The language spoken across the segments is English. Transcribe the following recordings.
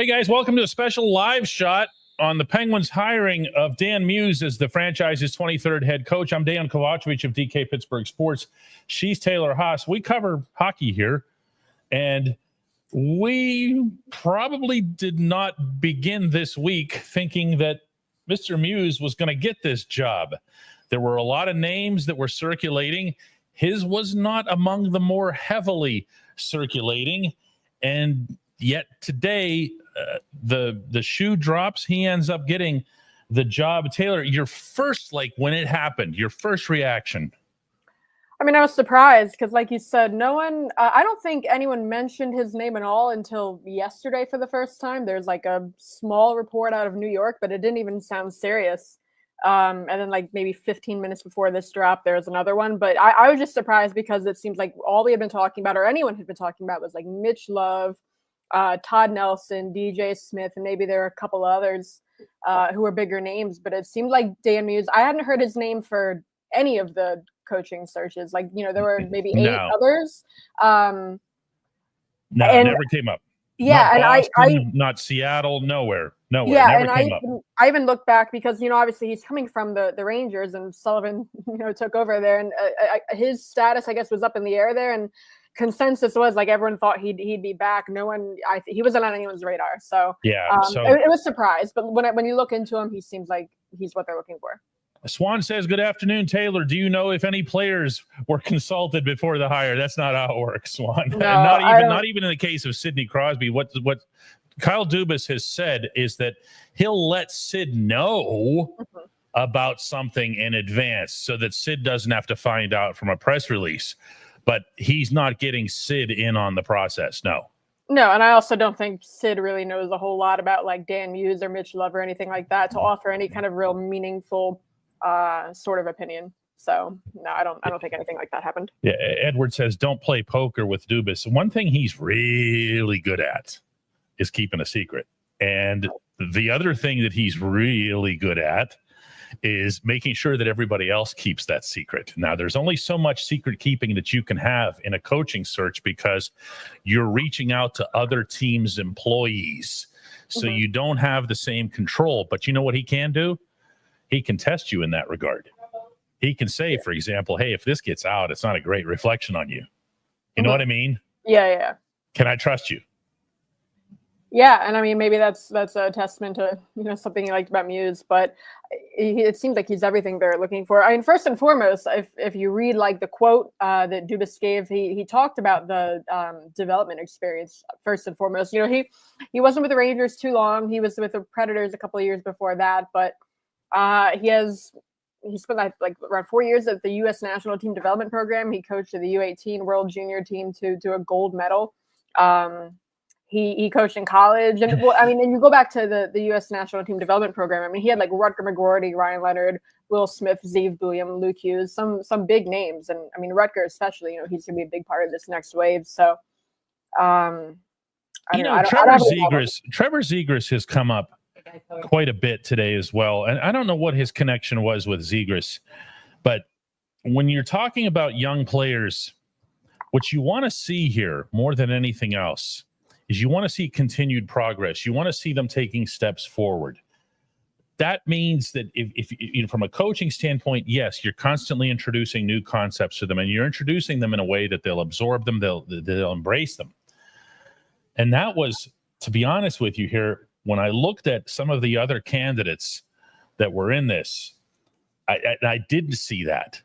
Hey guys, welcome to a special live shot on the Penguins hiring of Dan Muse as the franchise's 23rd head coach. I'm Dejan Kovacevic of DK Pittsburgh Sports. She's Taylor Haas. We cover hockey here, and we probably did not begin this week thinking that Mr. Muse was going to get this job. There were a lot of names that were circulating. His was not among the more heavily circulating, and yet today, the shoe drops. He ends up getting the job. Taylor, your first, when it happened, your first reaction? I mean, I was surprised because, like you said, no one, I don't think anyone mentioned his name at all until yesterday for the first time. There's a small report out of New York, but it didn't even sound serious. And then maybe 15 minutes before this drop, there was another one. But I was just surprised because it seems like all we had been talking about, or anyone had been talking about, was Mitch Love, Todd Nelson, DJ Smith, and maybe there are a couple others who were bigger names. But it seemed like Dan Muse, I hadn't heard his name for any of the coaching searches. There were maybe 8 others. No, it never came up. Yeah, not Boston, not Seattle, nowhere. Yeah, never came up. I even looked back because obviously he's coming from the Rangers, and Sullivan took over there, and his status, I guess, was up in the air there, and consensus was everyone thought he'd be back. No one, he wasn't on anyone's radar. So yeah, it was a surprise. But when you look into him, he seems like he's what they're looking for. Swan says, "Good afternoon, Taylor. Do you know if any players were consulted before the hire?" That's not how it works, Swan. No, not even in the case of Sidney Crosby. What Kyle Dubas has said is that he'll let Sid know about something in advance so that Sid doesn't have to find out from a press release. But he's not getting Sid in on the process. No, and I also don't think Sid really knows a whole lot about Dan Muse or Mitch Love or anything like that to offer any kind of real meaningful sort of opinion. So no, I don't think anything like that happened. Yeah, Edward says don't play poker with Dubas. One thing he's really good at is keeping a secret, and the other thing that he's really good at is making sure that everybody else keeps that secret. Now, there's only so much secret keeping that you can have in a coaching search because you're reaching out to other teams' employees. So you don't have the same control. But you know what he can do? He can test you in that regard. He can say, for example, hey, if this gets out, it's not a great reflection on you. You know what I mean? Yeah. Can I trust you? Yeah, and I mean, maybe that's a testament to something you liked about Muse, but it seems like he's everything they're looking for. I mean, first and foremost, if you read the quote that Dubas gave, he talked about the development experience first and foremost. He wasn't with the Rangers too long. He was with the Predators a couple of years before that, but he spent around 4 years at the US national team development program. He coached the U18 World Junior team to a gold medal. He coached in college, and and you go back to the U.S. national team development program. I mean, he had Rutger McGroarty, Ryan Leonard, Will Smith, Zeev Buium, Luke Hughes, some big names, and I mean Rutger especially. He's going to be a big part of this next wave. So, Trevor Zegras has come up quite a bit today as well, and I don't know what his connection was with Zegras, but when you're talking about young players, what you want to see here more than anything else is you want to see continued progress. You want to see them taking steps forward. That means that if from a coaching standpoint, yes, you're constantly introducing new concepts to them, and you're introducing them in a way that they'll absorb them, they'll embrace them. And that was, to be honest with you here, when I looked at some of the other candidates that were in this, I didn't see that.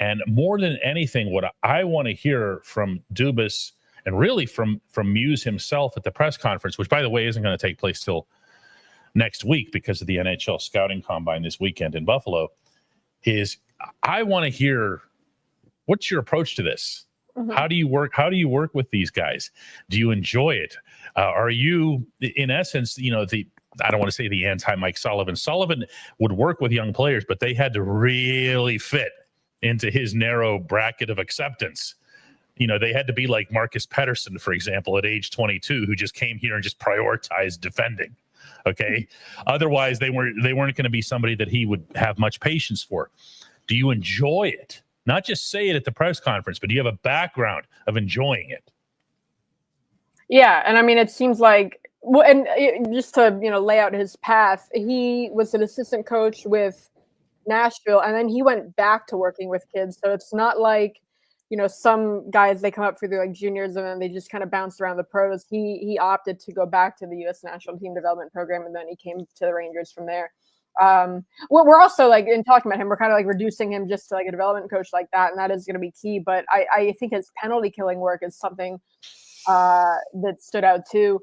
And more than anything, what I want to hear from Dubas, and really from Muse himself at the press conference, which, by the way, isn't going to take place till next week because of the NHL scouting combine this weekend in Buffalo, is I want to hear, what's your approach to this? How do you work with these guys? Do you enjoy it? Are you, in essence, I don't want to say the anti-Mike Sullivan. Sullivan would work with young players, but they had to really fit into his narrow bracket of acceptance. They had to be like Marcus Pettersson, for example, at age 22, who just came here and just prioritized defending. Okay. Otherwise, they weren't going to be somebody that he would have much patience for. Do you enjoy it? Not just say it at the press conference, but do you have a background of enjoying it? Yeah. And I mean, it seems like Well, and just to lay out his path, he was an assistant coach with Nashville, and then he went back to working with kids. So it's not like some guys, they come up through like juniors and then they just kind of bounce around the pros. He opted to go back to the U.S. national team development program, and then he came to the Rangers from there. We're also like in talking about him, we're kind of like reducing him just to like a development coach like that, and that is going to be key. But I think his penalty killing work is something that stood out too.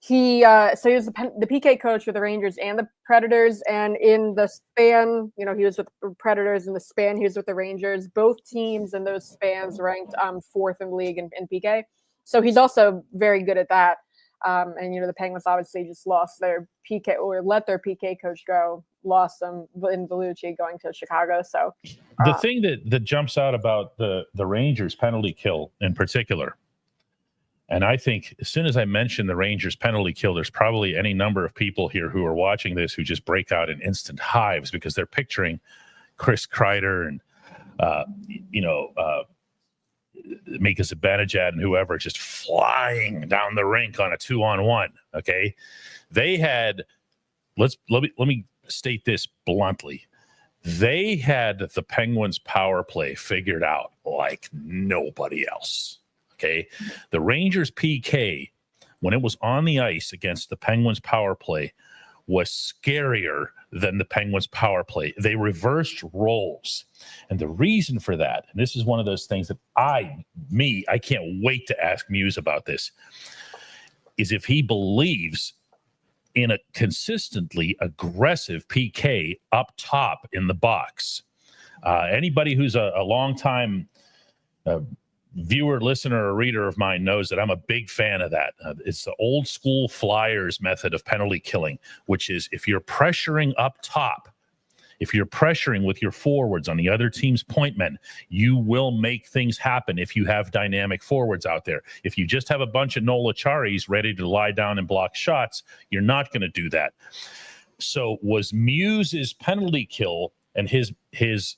So he was the PK coach with the Rangers and the Predators, and in the span, he was with the Predators. In the span, he was with the Rangers. Both teams in those spans ranked fourth in the league in PK. So he's also very good at that. And the Penguins obviously just lost their PK, or let their PK coach go, lost them in Vellucci going to Chicago. So the thing that jumps out about the Rangers penalty kill in particular. And I think as soon as I mention the Rangers penalty kill, there's probably any number of people here who are watching this who just break out in instant hives because they're picturing Chris Kreider and, Mika Zibanejad and whoever just flying down the rink on a 2-on-1. Okay. They had, let me state this bluntly. They had the Penguins power play figured out like nobody else. Okay, the Rangers PK, when it was on the ice against the Penguins power play, was scarier than the Penguins power play. They reversed roles. And the reason for that, and this is one of those things that I can't wait to ask Muse about this, is if he believes in a consistently aggressive PK up top in the box. Anybody who's a long-time viewer, listener, or reader of mine knows that I'm a big fan of that. It's the old school Flyers method of penalty killing, which is if you're pressuring up top, if you're pressuring with your forwards on the other team's point men, you will make things happen if you have dynamic forwards out there. If you just have a bunch of Nola Charis ready to lie down and block shots, you're not going to do that. So was Muse's penalty kill and his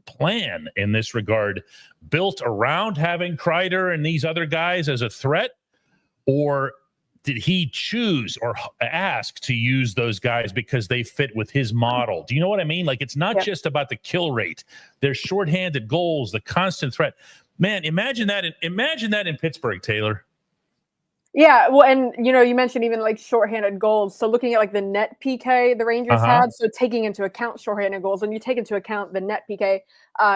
plan in this regard built around having Kreider and these other guys as a threat, or did he choose or ask to use those guys because they fit with his model? Do you know what I mean? Like, it's not just about the kill rate. There's shorthanded goals, the constant threat. Man, imagine that in Pittsburgh, Taylor. Yeah, well, and you mentioned even like shorthanded goals. So looking at like the net PK the Rangers had, so taking into account shorthanded goals, and you take into account the net PK,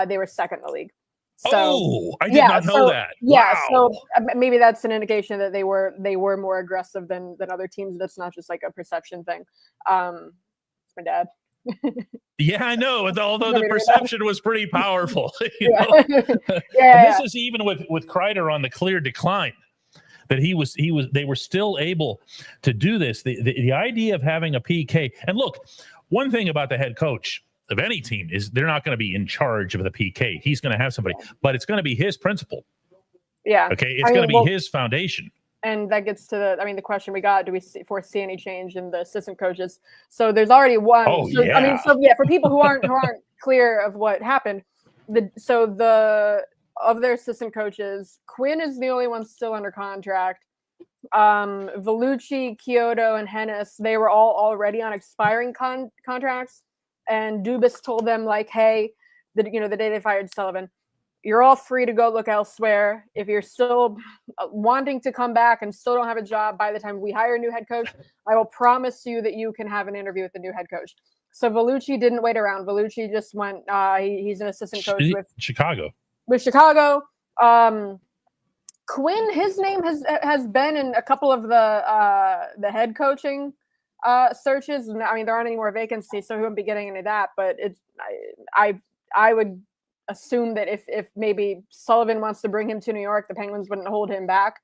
they were second in the league. So, I did not know that. Yeah, wow. So maybe that's an indication that they were more aggressive than other teams. That's not just like a perception thing. It's my dad. Yeah, I know. Although the perception was pretty powerful. This is even with Kreider on the clear decline. That they were still able to do this. The idea of having a PK, and look, one thing about the head coach of any team is they're not going to be in charge of the PK. He's going to have somebody, but it's going to be his principle. Yeah. Okay. It's going to be his foundation. And that gets to the question we got: do we foresee any change in the assistant coaches? So there's already one. Oh, yeah. For people who aren't clear of what happened, of their assistant coaches, Quinn is the only one still under contract. Vellucci, Kyoto, and Hennis, they were all already on expiring contracts. And Dubas told them, like, hey, the day they fired Sullivan, you're all free to go look elsewhere. If you're still wanting to come back and still don't have a job by the time we hire a new head coach, I will promise you that you can have an interview with the new head coach. So Vellucci didn't wait around. Vellucci just went, he's an assistant coach with Chicago. Quinn, his name has been in a couple of the head coaching searches. I mean, there aren't any more vacancies, so he wouldn't be getting into that. But I would assume that if maybe Sullivan wants to bring him to New York, the Penguins wouldn't hold him back.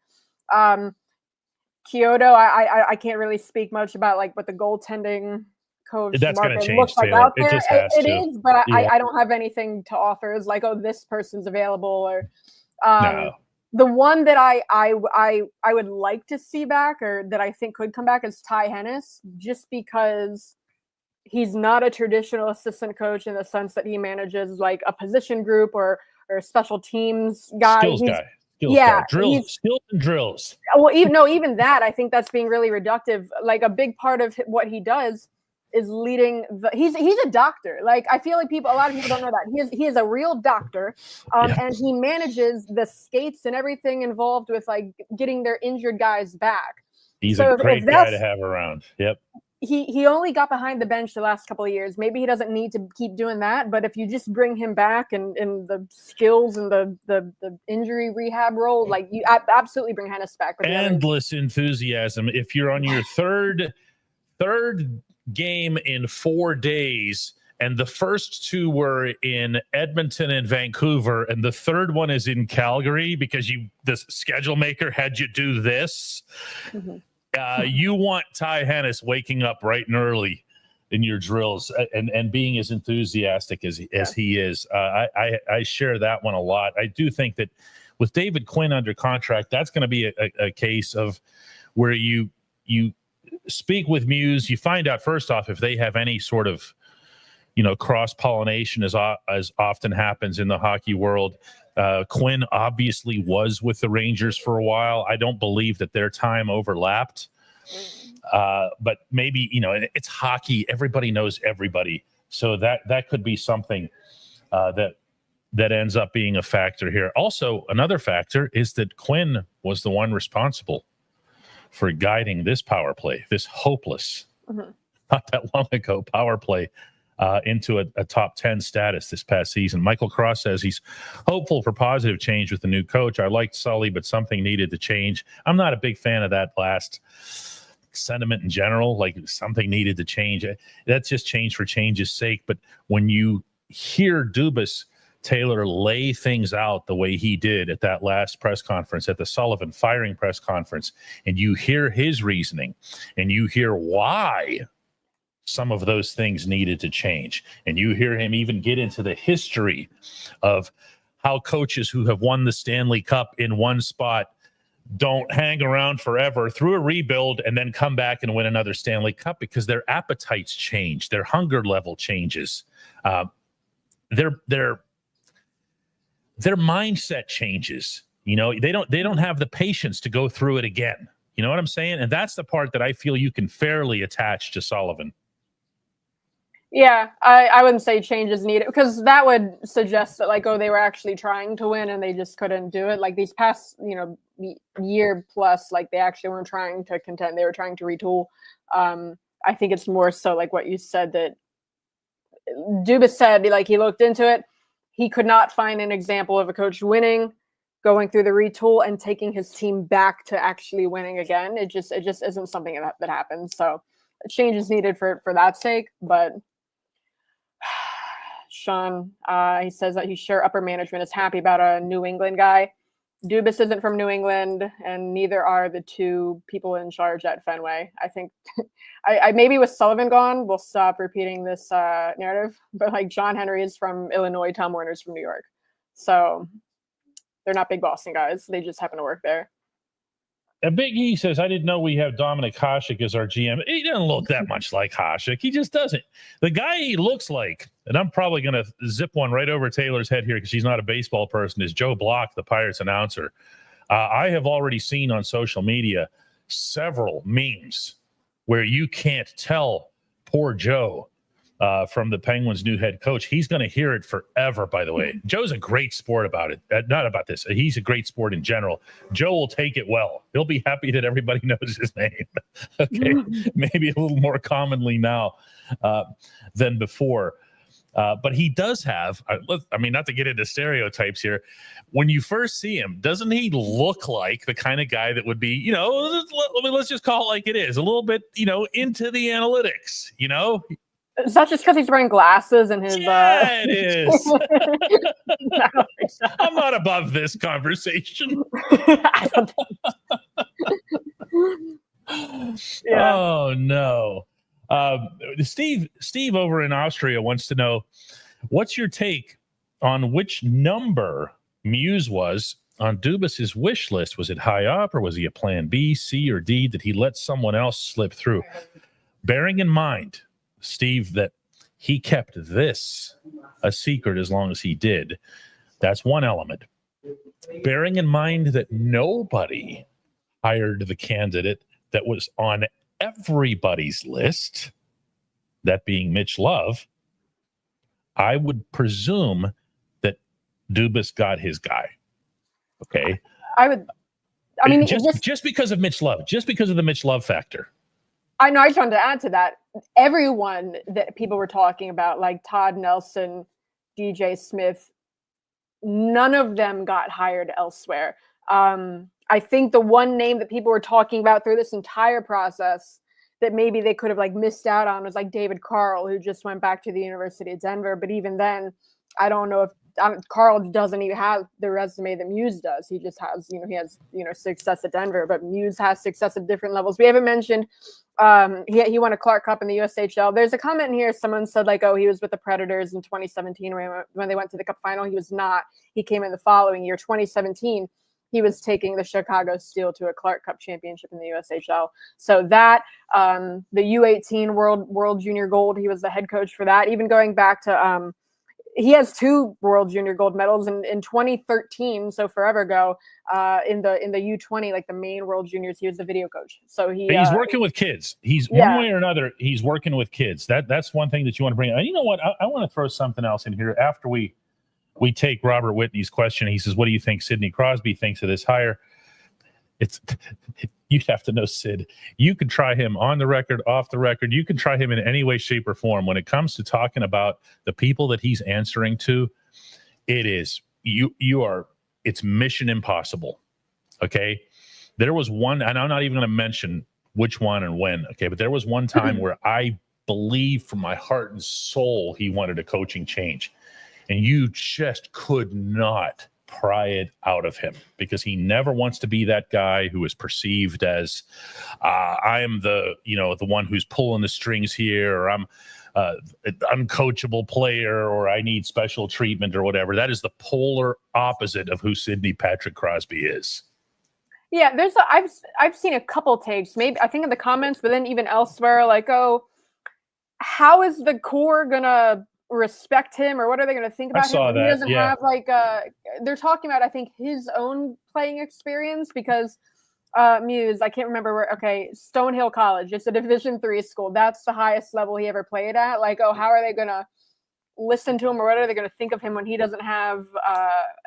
Kyoto, I can't really speak much about like what the goaltending coach that's going to change. Looks like out there. It just has to. Is, but I don't have anything to offer. It's like, oh, this person's available, or no. The one that I would like to see back, or that I think could come back, is Ty Hennis, just because he's not a traditional assistant coach in the sense that he manages like a position group or a special teams guy. Skills guy. Skills guy. Drills, skills and drills. Well, even that, I think that's being really reductive. Like a big part of what he does is leading he's a doctor. Like I feel like a lot of people don't know that he is a real doctor, and he manages the skates and everything involved with like getting their injured guys back. He's a great guy to have around. Yep. He only got behind the bench the last couple of years. Maybe he doesn't need to keep doing that, but if you just bring him back and the skills and the injury rehab role, like you absolutely bring Hennis back. Endless enthusiasm. If you're on your third game in 4 days, and the first 2 were in Edmonton and Vancouver, and the third one is in Calgary because the schedule maker had you do this. Mm-hmm. You want Ty Hennis waking up bright and early in your drills and being as enthusiastic as he is. I share that one a lot. I do think that with David Quinn under contract, that's going to be a case of where you speak with Muse. You find out first off if they have any sort of cross-pollination as often happens in the hockey world. Quinn obviously was with the Rangers for a while. I don't believe that their time overlapped. But maybe, it's hockey. Everybody knows everybody. So that could be something that ends up being a factor here. Also, another factor is that Quinn was the one responsible for guiding this power play, this hopeless, not that long ago power play, into a top 10 status this past season. Michael Cross says he's hopeful for positive change with the new coach. I liked Sully, but something needed to change. I'm not a big fan of that last sentiment in general, like something needed to change. That's just change for change's sake. But when you hear Dubas Taylor lay things out the way he did at that last press conference, at the Sullivan firing press conference, and you hear his reasoning and you hear why some of those things needed to change. And you hear him even get into the history of how coaches who have won the Stanley Cup in one spot don't hang around forever through a rebuild and then come back and win another Stanley Cup because their appetites change, their hunger level changes, their mindset changes. They don't have the patience to go through it again. You know what I'm saying? And that's the part that I feel you can fairly attach to Sullivan. Yeah, I wouldn't say change is needed because that would suggest that they were actually trying to win and they just couldn't do it. Like these past, year plus, they actually weren't trying to contend. They were trying to retool. I think it's more so like what you said that Dubas said, he looked into it. He could not find an example of a coach winning, going through the retool and taking his team back to actually winning again. It just isn't something that happens. So a change is needed for that sake, but Sean, he says that he's sure upper management is happy about a New England guy. Dubas isn't from New England, and neither are the 2 people in charge at Fenway. I think I maybe with Sullivan gone, we'll stop repeating this narrative. But John Henry is from Illinois, Tom Werner's from New York. So they're not big Boston guys. They just happen to work there. And Big E says, I didn't know we have Dominic Hasek as our GM. He doesn't look that much like Hasek. He just doesn't. The guy he looks like, and I'm probably going to zip one right over Taylor's head here because she's not a baseball person, is Joe Block, the Pirates announcer. I have already seen on social media several memes where you can't tell poor Joe from the Penguins' new head coach. He's going to hear it forever, by the way. Joe's a great sport about it. Not about this. He's a great sport in general. Joe will take it well. He'll be happy that everybody knows his name. Okay. Maybe a little more commonly now than before. But he does have, not to get into stereotypes here. When you first see him, doesn't he look like the kind of guy that would be, let's just call it like it is, a little bit, into the analytics, It's not just because he's wearing glasses and his. Yeah, it is. I'm not above this conversation. I don't Yeah. Oh no. Steve over in Austria wants to know, what's your take on which number Muse was on Dubas's wish list? Was it high up, or was he a plan B, C, or D? Did he let someone else slip through? Bearing in mind, Steve, that he kept this a secret as long as he did. That's one element. bearing in mind that nobody hired the candidate that was on everybody's list, that being Mitch Love, I would presume that Dubas got his guy. Okay. I mean, just because of Mitch Love, just because of the Mitch Love factor. I know. I just wanted to add to that. Everyone that people were talking about, like Todd Nelson, DJ Smith, none of them got hired elsewhere. I think the one name that people were talking about through this entire process that maybe they could have like missed out on was like David Carl, who just went back to the University of Denver. But even then, I don't know if Carl doesn't even have the resume that Muse does. He just has, he has, success at Denver, but Muse has success at different levels. We haven't mentioned he won a Clark Cup in the USHL. There's a comment in here. Someone said like, oh, he was with the Predators in 2017 when they went to the Cup final. He was not. He came in the following year, 2017. He was taking the Chicago Steel to a Clark Cup championship in the USHL. So that the U18 World Junior Gold, he was the head coach for that. Even going back to he has 2 World Junior Gold medals in 2013, so forever ago. In the U20, like the main World Juniors, he was the video coach. So he's working with kids. He's one way or another. He's working with kids. That's one thing that you want to bring. And you know what? I want to throw something else in here after we take Robert Whitney's question. He says, "What do you think Sidney Crosby thinks of this hire?" You'd have to know Sid. You can try him on the record, off the record. You can try him in any way, shape, or form. When it comes to talking about the people that he's answering to, it's mission impossible. Okay. There was one, and I'm not even going to mention which one and when. Okay. But there was one time where I believe from my heart and soul he wanted a coaching change. And you just could not pry it out of him because he never wants to be that guy who is perceived as I am the one who's pulling the strings here, or I'm an uncoachable player, or I need special treatment or whatever. That is the polar opposite of who Sidney Patrick Crosby is. Yeah, I've seen a couple takes, maybe I think in the comments, but then even elsewhere, like, oh, how is the core gonna respect him, or what are they going to think about him? He doesn't have like they're talking about, I think, his own playing experience because Muse, I can't remember where. Okay, Stonehill College, it's a Division III school. That's the highest level he ever played at. Like, oh, how are they going to listen to him, or what are they going to think of him when he doesn't have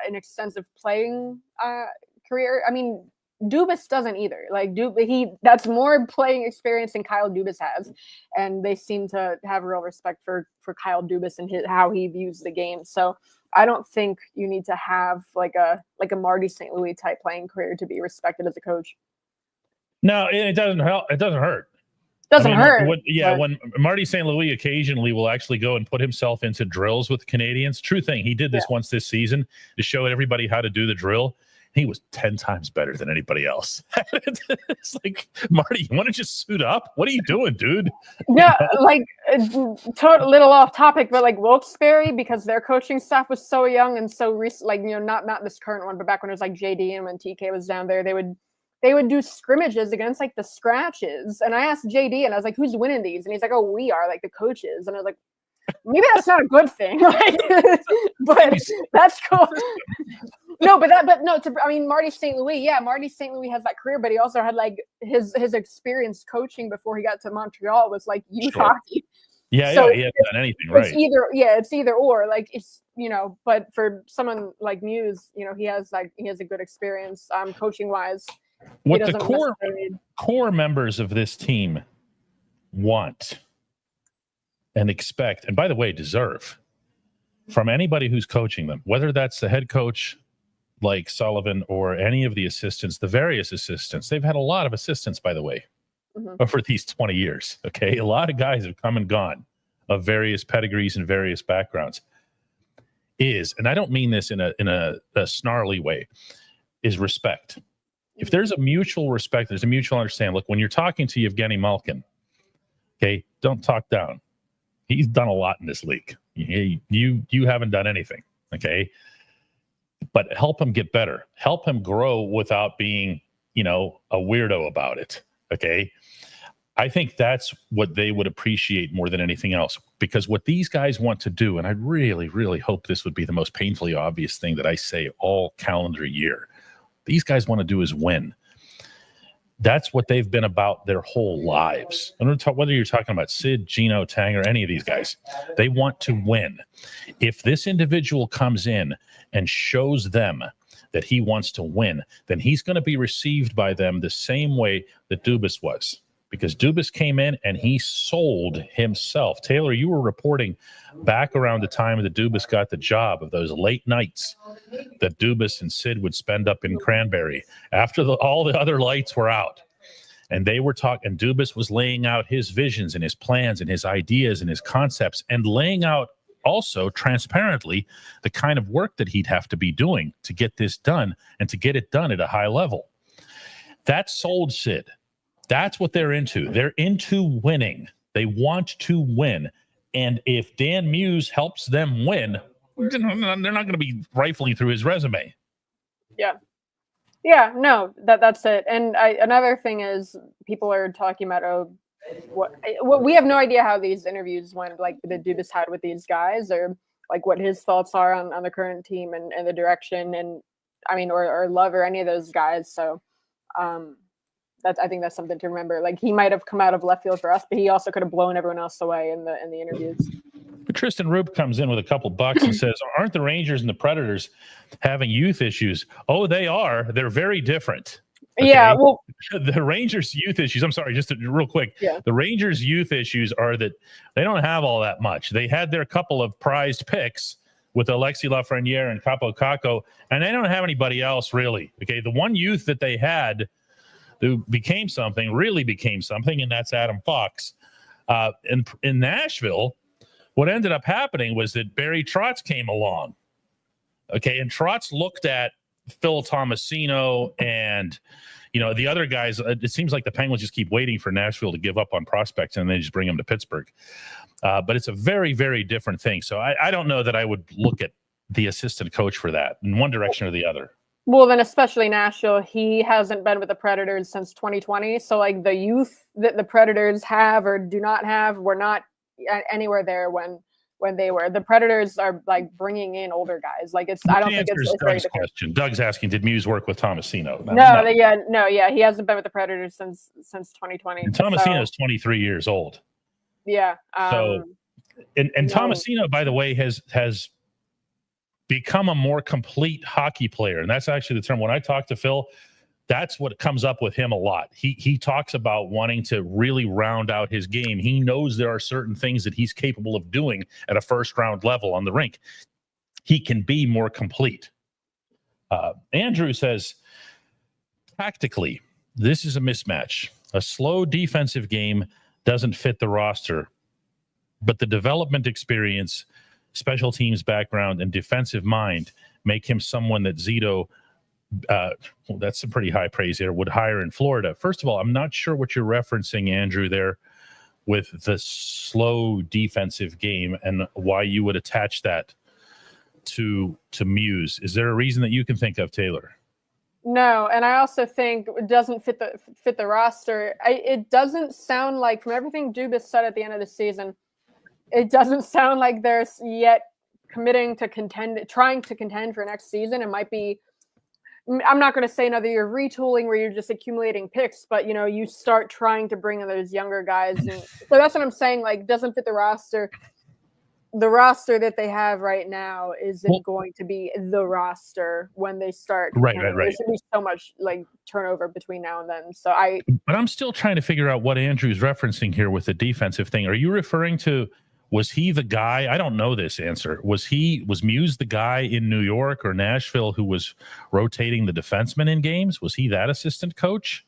an extensive playing career? I mean, Dubas doesn't either. Like that's more playing experience than Kyle Dubas has, and they seem to have real respect for Kyle Dubas and how he views the game. So I don't think you need to have like a Marty St. Louis type playing career to be respected as a coach. No, it doesn't help. It doesn't hurt. Hurt. When Marty St. Louis occasionally will actually go and put himself into drills with the Canadians. True thing. He did this once this season to show everybody how to do the drill. He was 10 times better than anybody else. It's like, Marty, you want to just suit up? What are you doing, dude? Yeah, like little off topic, but like Wilkes-Barre, because their coaching staff was so young and so recent, like, not this current one, but back when it was like JD and when TK was down there, they would do scrimmages against like the scratches. And I asked JD and I was like, who's winning these? And he's like, oh, we are, like the coaches. And I was like, maybe that's not a good thing. Like, but that's cool. Marty St. Louis, Marty St. Louis has that career, but he also had like his experience coaching before he got to Montreal was like youth hockey. Yeah, so he hasn't done anything right. It's either or. Like it's but for someone like Muse, he has a good experience coaching wise. What the core members of this team want and expect, and by the way, deserve from anybody who's coaching them, whether that's the head coach like Sullivan or any of the assistants, the various assistants. They've had a lot of assistants, by the way, over these 20 years. Okay. A lot of guys have come and gone of various pedigrees and various backgrounds. And I don't mean this in a snarly way, is respect. If there's a mutual respect, there's a mutual understanding. Look, when you're talking to Evgeny Malkin, okay, don't talk down. He's done a lot in this league. You haven't done anything. Okay. But help him get better. Help him grow without being, a weirdo about it. Okay. I think that's what they would appreciate more than anything else, because what these guys want to do, and I really, really hope this would be the most painfully obvious thing that I say all calendar year, these guys want to do is win. That's what they've been about their whole lives. I don't know whether you're talking about Sid, Gino, Tang, or any of these guys. They want to win. If this individual comes in and shows them that he wants to win, then he's going to be received by them the same way that Dubas was. Because Dubas came in and he sold himself. Taylor, you were reporting back around the time that Dubas got the job of those late nights that Dubas and Sid would spend up in Cranberry after all the other lights were out. And they were talking, and Dubas was laying out his visions and his plans and his ideas and his concepts, and laying out also transparently the kind of work that he'd have to be doing to get this done and to get it done at a high level. That sold Sid. That's what they're into. They're into winning. They want to win. And if Dan Muse helps them win, they're not going to be rifling through his resume. Yeah. Yeah, no, that's it. And another thing is people are talking about, what we have no idea how these interviews went, like that Dubas had with these guys, or like what his thoughts are on the current team and the direction, and I mean, or Love or any of those guys. So, I think that's something to remember. Like, he might have come out of left field for us, but he also could have blown everyone else away in the interviews. But Tristan Rube comes in with a couple bucks and says, aren't the Rangers and the Predators having youth issues? Oh, they are. They're very different. Okay? Yeah, well, the Rangers' youth issues, I'm sorry, just real quick. Yeah. The Rangers' youth issues are that they don't have all that much. They had their couple of prized picks with Alexis Lafreniere and Capo Caco, and they don't have anybody else really. Okay, the one youth that they had who became something, really became something, and that's Adam Fox. In Nashville, what ended up happening was that Barry Trotz came along. Okay, and Trotz looked at Phil Tomasino and, the other guys. It seems like the Penguins just keep waiting for Nashville to give up on prospects, and they just bring them to Pittsburgh. But it's a very, very different thing. So I don't know that I would look at the assistant coach for that in one direction or the other. Well, then especially Nashville, he hasn't been with the Predators since 2020. So, like, the youth that the Predators have or do not have were not anywhere there when they were. The Predators are, like, bringing in older guys. Like, I don't think it's very Doug's question. Doug's asking, did Muse work with Tomasino? No, he hasn't been with the Predators since 2020. And Tomasino is 23 years old. Yeah. Tomasino, by the way, has become a more complete hockey player. And that's actually the term. When I talk to Phil, that's what comes up with him a lot. He talks about wanting to really round out his game. He knows there are certain things that he's capable of doing at a first round level on the rink. He can be more complete. Andrew says, tactically, this is a mismatch. A slow defensive game doesn't fit the roster, but the development experience, special teams background, and defensive mind make him someone that Zito, that's some pretty high praise there, would hire in Florida. First of all, I'm not sure what you're referencing, Andrew, there with the slow defensive game and why you would attach that to Muse. Is there a reason that you can think of, Taylor? No, and I also think it doesn't fit the roster. It doesn't sound like, from everything Dubas said at the end of the season, it doesn't sound like they're yet committing to trying to contend for next season. It might be, I'm not going to say another year of retooling where you're just accumulating picks, but you start trying to bring in those younger guys. And so that's what I'm saying. Like, doesn't fit the roster. The roster that they have right now isn't going to be the roster when they start. Right. There should be so much like turnover between now and then. But I'm still trying to figure out what Andrew's referencing here with the defensive thing. Are you referring to, was he the guy? I don't know this answer. Was Muse the guy in New York or Nashville who was rotating the defensemen in games? Was he that assistant coach?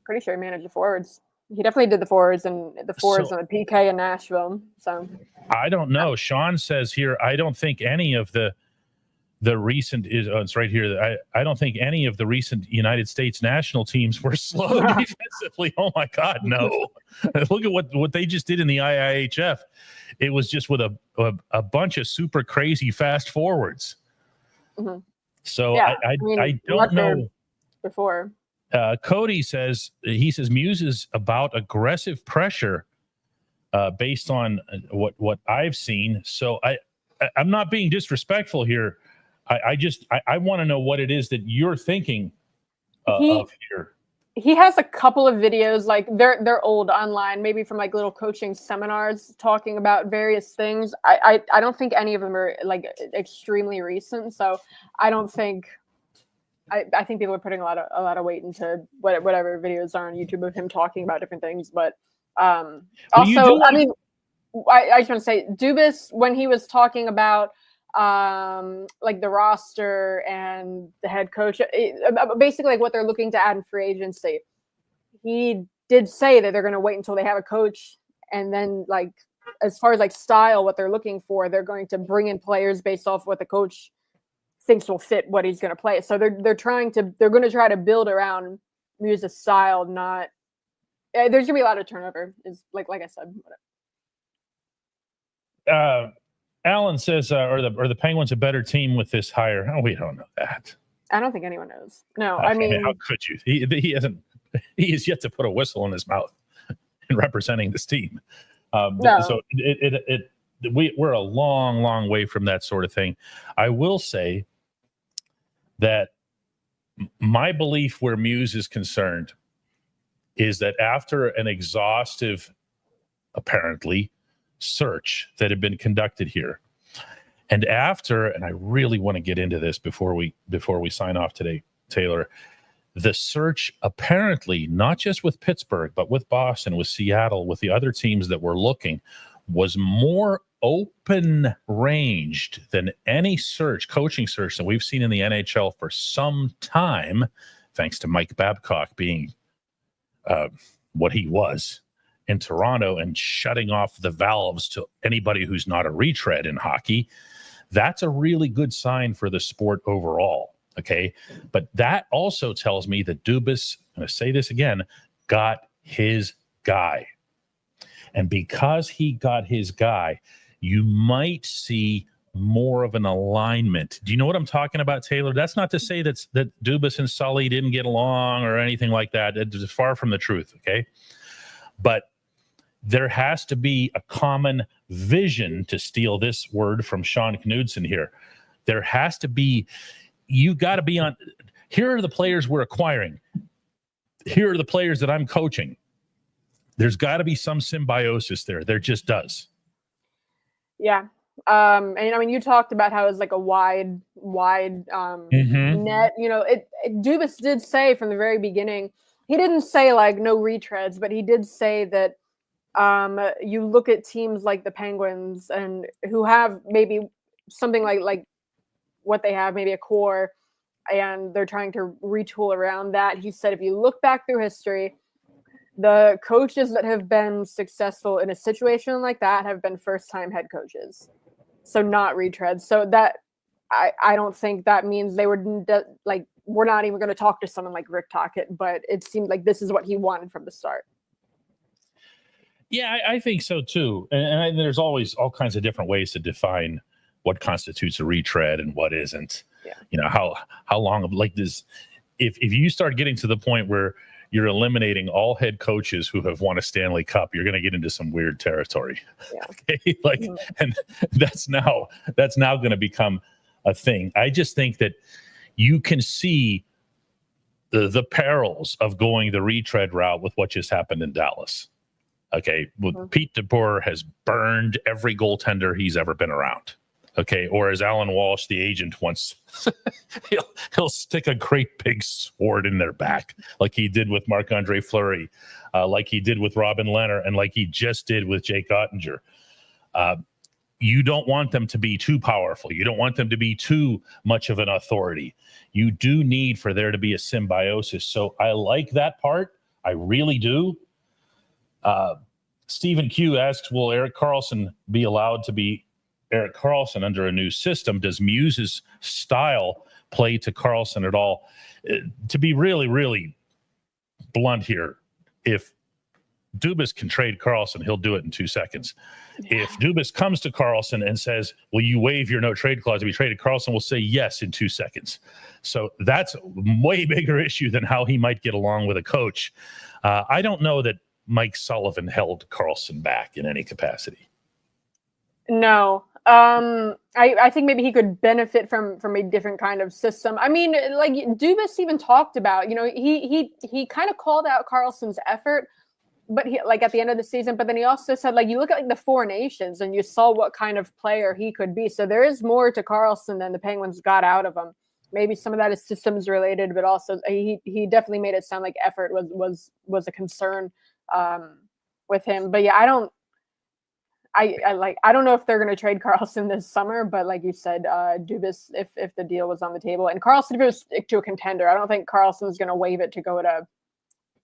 Pretty sure he managed the forwards. He definitely did the forwards and the PK in Nashville. So I don't know. Sean says here, I don't think any of the recent it's right here. I don't think any of the recent United States national teams were slow defensively. Oh my God, no! Look at what they just did in the IIHF. It was just with a bunch of super crazy fast forwards. Mm-hmm. So yeah, I don't know. Before. Cody says Muse is about aggressive pressure based on what I've seen. So I'm not being disrespectful here. I want to know what it is that you're thinking of here. He has a couple of videos, like they're old online, maybe from like little coaching seminars talking about various things. I don't think any of them are like extremely recent. So I don't think I think people are putting a lot of weight into whatever videos are on YouTube of him talking about different things. But also, I mean, I just want to say Dubas, when he was talking about like the roster and the head coach, basically like what they're looking to add in free agency, he did say that they're going to wait until they have a coach, and then like as far as like style, what they're looking for, they're going to bring in players based off what the coach thinks will fit what he's going to play. So they're going to try to build around Muse's style. Not there's going to be a lot of turnover. Is like I said. Alan says, are the Penguins a better team with this hire? Oh, we don't know that. I don't think anyone knows. No, I mean, how could you? He hasn't. He has yet to put a whistle in his mouth in representing this team. No. So we're a long way from that sort of thing. I will say that my belief where Muse is concerned is that after an exhaustive, apparently, search that had been conducted here, and I really want to get into this before we sign off today, Taylor, the search apparently not just with Pittsburgh but with Boston, with Seattle, with the other teams that were looking, was more open ranged than any coaching search that we've seen in the NHL for some time, thanks to Mike Babcock being what he was in Toronto and shutting off the valves to anybody who's not a retread in hockey. That's a really good sign for the sport overall. Okay. But that also tells me that Dubas, I'm going to say this again, got his guy. And because he got his guy, you might see more of an alignment. Do you know what I'm talking about, Taylor? That's not to say that Dubas and Sully didn't get along or anything like that. It's far from the truth. Okay. But there has to be a common vision, to steal this word from Sean Knudsen here. There has to be, you got to be on, here are the players we're acquiring. Here are the players that I'm coaching. There's got to be some symbiosis there. There just does. Yeah. And I mean, you talked about how it's like a wide net. You know, Dubas did say from the very beginning, he didn't say like no retreads, but he did say that you look at teams like the Penguins and who have maybe something like what they have, maybe a core, and they're trying to retool around that. He said, if you look back through history, the coaches that have been successful in a situation like that have been first-time head coaches. So not retreads. So that I don't think that means they were like, we're not even going to talk to someone like Rick Tocchet, but it seemed like this is what he wanted from the start. Yeah, I think so too. And there's always all kinds of different ways to define what constitutes a retread and what isn't. Yeah. You know, how long of like this, if you start getting to the point where you're eliminating all head coaches who have won a Stanley Cup, you're going to get into some weird territory. Yeah. Okay? Like, and that's now going to become a thing. I just think that you can see the perils of going the retread route with what just happened in Dallas. Okay. Well, Pete DeBoer has burned every goaltender he's ever been around. Okay. Or as Alan Walsh, the agent, once he'll stick a great big sword in their back, like he did with Marc-Andre Fleury, like he did with Robin Lehner, and like he just did with Jake Ottinger. You don't want them to be too powerful. You don't want them to be too much of an authority. You do need for there to be a symbiosis. So I like that part. I really do. Stephen Q asks, will Erik Karlsson be allowed to be Erik Karlsson under a new system? Does Muse's style play to Karlsson at all? To be really, really blunt here, if Dubas can trade Karlsson, he'll do it in 2 seconds. If Dubas comes to Karlsson and says, will you waive your no trade clause to be traded, Karlsson will say yes in 2 seconds. So that's a way bigger issue than how he might get along with a coach. I don't know that Mike Sullivan held Karlsson back in any capacity. No. I think maybe he could benefit from a different kind of system. I mean, like Dubas even talked about, he kind of called out Karlsson's effort, but he, like at the end of the season, but then he also said, like, you look at like the Four Nations and you saw what kind of player he could be. So there is more to Karlsson than the Penguins got out of him. Maybe some of that is systems related, but also he definitely made it sound like effort was a concern with him. But yeah, I don't know if they're going to trade Karlsson this summer, but like you said, Dubas, if the deal was on the table, and Karlsson goes stick to a contender, I don't think Karlsson is going to waive it to go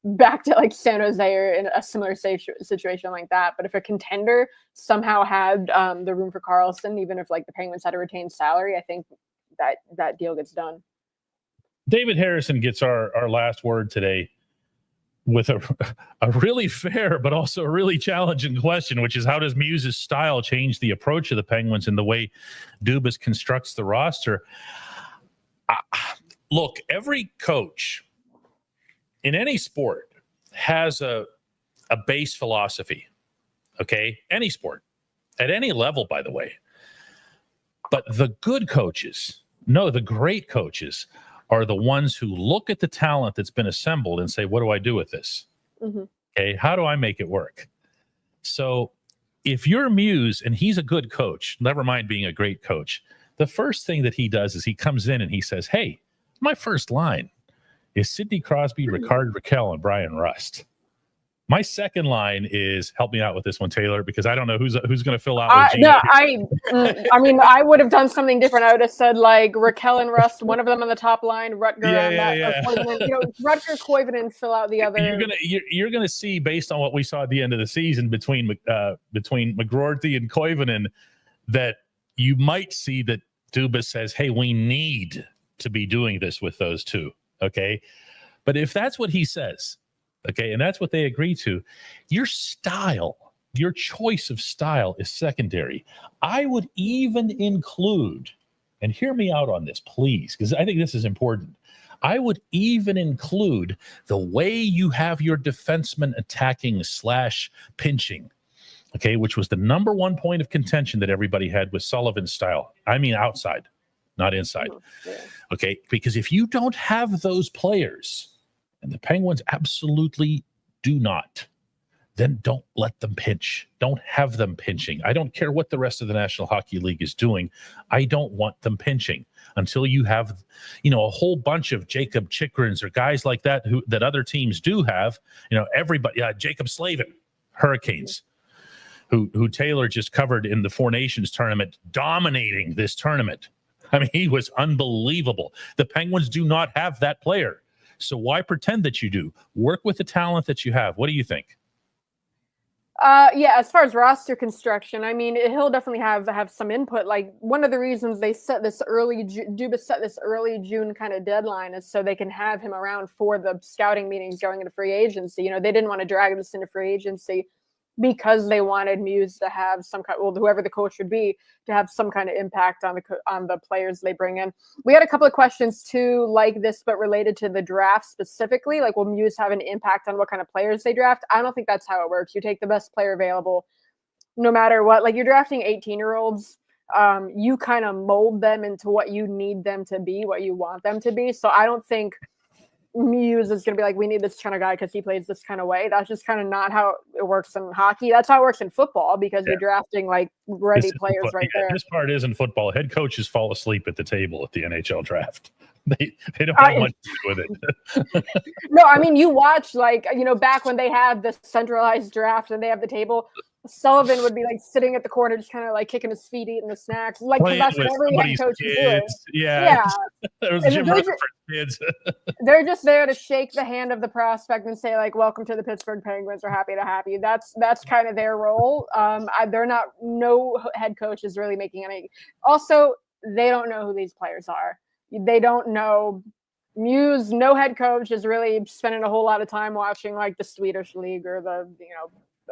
back to like San Jose or in a similar situation like that. But if a contender somehow had the room for Karlsson, even if like the Penguins had a retained salary, I think that deal gets done. David Harrison gets our last word today with a really fair but also a really challenging question, which is, how does Muse's style change the approach of the Penguins and the way Dubas constructs the roster? Look, every coach in any sport has a base philosophy, okay? Any sport, at any level, by the way. But the good coaches, the great coaches are the ones who look at the talent that's been assembled and say, what do I do with this? Mm-hmm. Okay, how do I make it work? So if you're Muse and he's a good coach, never mind being a great coach, the first thing that he does is he comes in and he says, hey, my first line is Sidney Crosby, Rickard Rakell, and Brian Rust. My second line is, help me out with this one, Taylor, because I don't know who's going to fill out. I mean, I would have done something different. I would have said like Rakell and Rust, one of them on the top line, Rutger on that. Rutger, Koivunen fill out the other. You're gonna see, based on what we saw at the end of the season between McGroarty and Koivunen, that you might see that Dubas says, hey, we need to be doing this with those two. Okay. But if that's what he says, okay, and that's what they agree to, your style, your choice of style is secondary. I would even include, and hear me out on this, please, because I think this is important. I would even include the way you have your defenseman attacking / pinching, okay, which was the number one point of contention that everybody had with Sullivan's style. I mean outside, not inside. Okay, because if you don't have those players, and the Penguins absolutely do not, then don't let them pinch. Don't have them pinching. I don't care what the rest of the National Hockey League is doing. I don't want them pinching until you have, a whole bunch of Jacob Chychrins or guys like that that other teams do have. Everybody, Jacob Slavin, Hurricanes, who Taylor just covered in the Four Nations tournament, dominating this tournament. I mean, he was unbelievable. The Penguins do not have that player. So why pretend that you do? Work with the talent that you have. What do you think? As far as roster construction, I mean, he'll definitely have some input. Like, one of the reasons they set this Dubas set this early June kind of deadline is so they can have him around for the scouting meetings going into free agency. They didn't want to drag this into free agency because they wanted Muse to have some kind, whoever the coach would be, to have some kind of impact on the players they bring in. We had a couple of questions too, like this, but related to the draft specifically. Like, will Muse have an impact on what kind of players they draft? I don't think that's how it works. You take the best player available, no matter what. Like, you're drafting 18-year-olds. You kind of mold them into what you need them to be, what you want them to be. So I don't think Muse is going to be like, we need this kind of guy because he plays this kind of way. That's just kind of not how it works in hockey. That's how it works in football, because you're drafting like ready players right there. This part isn't football. Head coaches fall asleep at the table at the NHL draft. They don't have much to do with it. No, I mean, you watch, like, back when they had the centralized draft and they have the table, Sullivan would be like sitting at the corner, just kind of like kicking his feet, eating the snacks. Like, that's what every head coach is doing. Yeah. There was Jim Rutherford kids. They're just there to shake the hand of the prospect and say, like, welcome to the Pittsburgh Penguins. We're happy to have you. That's kind of their role. No head coach is really making any. Also, they don't know who these players are. They don't know Muse, no head coach, is really spending a whole lot of time watching like the Swedish league or the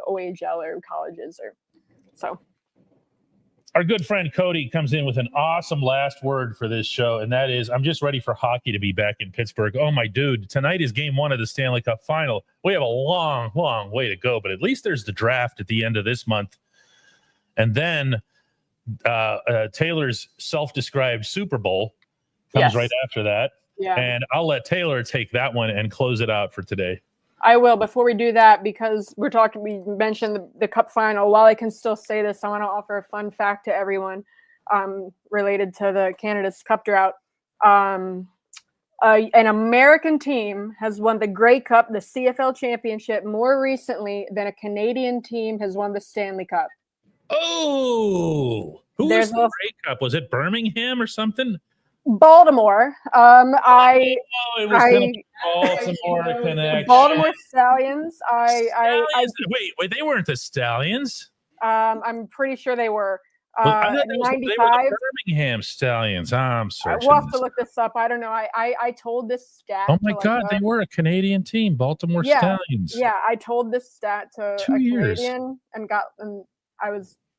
OHL or colleges or so. Our good friend Cody comes in with an awesome last word for this show, and that is, I'm just ready for hockey to be back in Pittsburgh. Oh, my dude, tonight is game 1 of the Stanley Cup final. We have a long, long way to go, but at least there's the draft at the end of this month. And then Taylor's self-described Super Bowl comes right after that. Yeah. And I'll let Taylor take that one and close it out for today. I will. Before we do that, because we mentioned the Cup final. While I can still say this, I want to offer a fun fact to everyone related to the Canada's Cup drought. An American team has won the Grey Cup, the CFL championship, more recently than a Canadian team has won the Stanley Cup. Oh, who was the Grey Cup? Was it Birmingham or something? Baltimore. It was going to be Baltimore connection. Baltimore Stallions. Wait, they weren't the Stallions. I'm pretty sure they were. I thought they were the Birmingham Stallions. I'm searching. We'll have to look this up. I don't know. I told this stat. Oh my God, they were a Canadian team, Baltimore Stallions. Yeah, I told this stat to 2 years. Canadian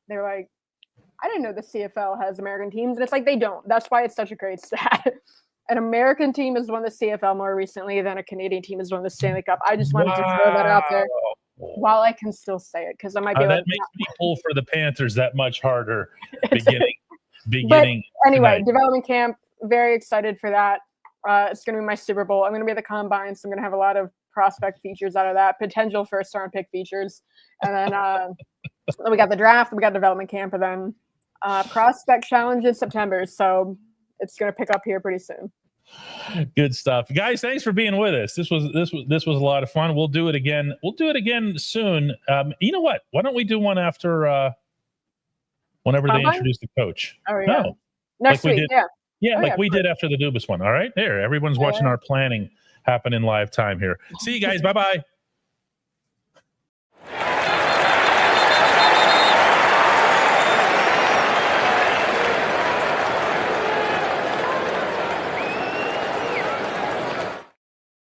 they were like, I didn't know the CFL has American teams. And it's like, they don't. That's why it's such a great stat. An American team has won the CFL more recently than a Canadian team has won the Stanley Cup. I just wanted to throw that out there while I can still say it, because I might be that makes me pull for the Panthers that much harder beginning. But anyway, tonight. Development camp, very excited for that. It's going to be my Super Bowl. I'm going to be at the Combine, so I'm going to have a lot of prospect features out of that, potential first-round pick features. And then we got the draft, we got development camp, and then prospect challenge in September. So it's going to pick up here pretty soon. Good stuff, guys. Thanks for being with us. This was a lot of fun. We'll do it again. We'll do it again soon. You know what? Why don't we do one after whenever they introduce the coach? Oh yeah. No, next week. We did after the Dubas one. All right, there. Everyone's watching our planning happen in live time here. See you guys. Bye bye.